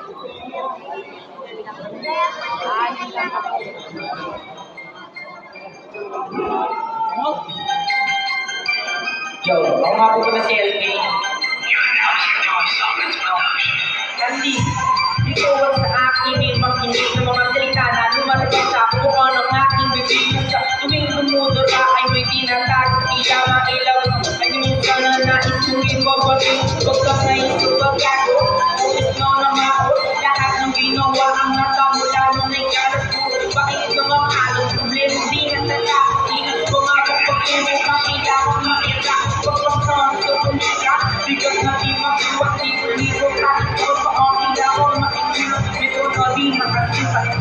Yo, ako nga po na si LK. Kandi, dito sa akin ay makinig ng mga salita na lumalabas sa buka ng aking bibig. Sa tuwing lumudor ka ay may tinatag, tila mailaw. Ay minsan na naisunin ko ba rin, huwag ka ngayon subagago. Ulit mo na maot, lahat ng ginawa ang nakamula nung nagkalat ko. Bakit naman halong problema di natala? Ingat ko nga kapag kumukakita ko makita. Kapag sa sukunika, bigat na di magsuwat, ligo-ligo ka.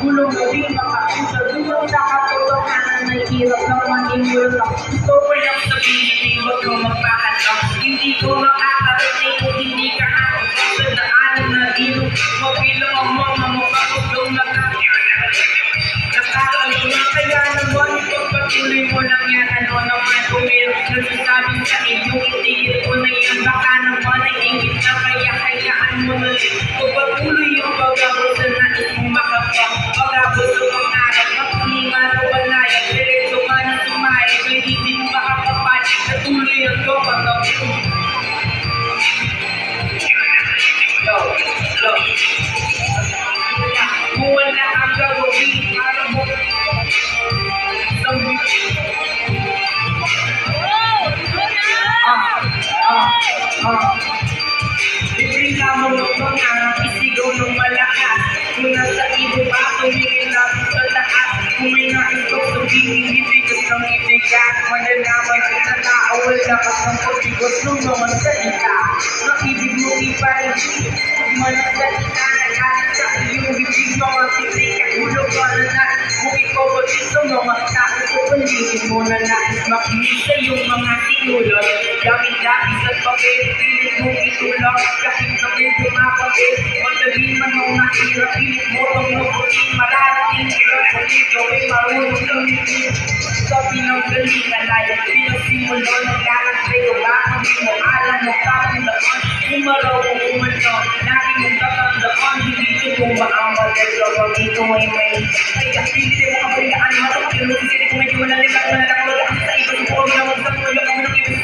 Gulong na di makakita, gulong sa katotohanan na hirap ng maging wala. Gusto ko lang sabihin, huwag kang magpahatang. Hindi ko makakarating kung hindi ka ako sa daanan na ilong. Mabilang ang mga mukha na nakakalo na kaya naman pagpatuloy mo lang yan. Ano naman kung meron nagsasabi sa iyo, itigil ko na yan. Baka naman ay ingit na kaya hayaan mo na rin. Pagpatuloy yung pag-abot sa nais mong makapag. Pag-abot sa pangarap, makulima na wala yan. Diretso ka na sumahin, hindi din makakapal. Natuloy ang gawag. Kung wala ang gagawin, para mo libreng lamang ng pangarap, isigaw ng malakas. Kung nasa ibo ka, tumingin natin sa lahat. Kung may nais ko sabihin, ibigas ng ibigat. Malalaman ko na tao, wala ka ng pagbigot ng mga salita. Ang ibig mo iparin, manasalita na galit sa iyong bibig mga titik. Hulog ka na nais kung ikaw ba sa mga tao sa paligid mo na nais makinig sa iyong mga sinulot. Gamit-gamit sa papel, pilit mo itulak. Kahit kapit pumapagod, madali man mo mahirap. Pilit mo ang mabuting mararating. Kapit gawin marunong gamitin. Sabi ng galingan ay pinagsimulo ng lahat sa'yo. Bakit di mo alam ng tatandaan? Umaraw o umano, lagi mong tatandaan. Hindi ito ba ang magagawa pag ito ay may kaya hindi mo kapalingaan matok. Yung lupisili kung medyo manalikat na lang mag-akas sa iba. Subukan mo na magsapulo kami ng ibig.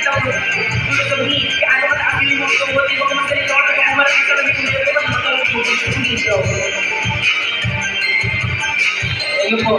Tulog sa bingin, kaya ano mataas yung limang tungkol. Di ba kung magsalita ako kung malaki sa lamig kung dito ba matawag dito. Ayun po.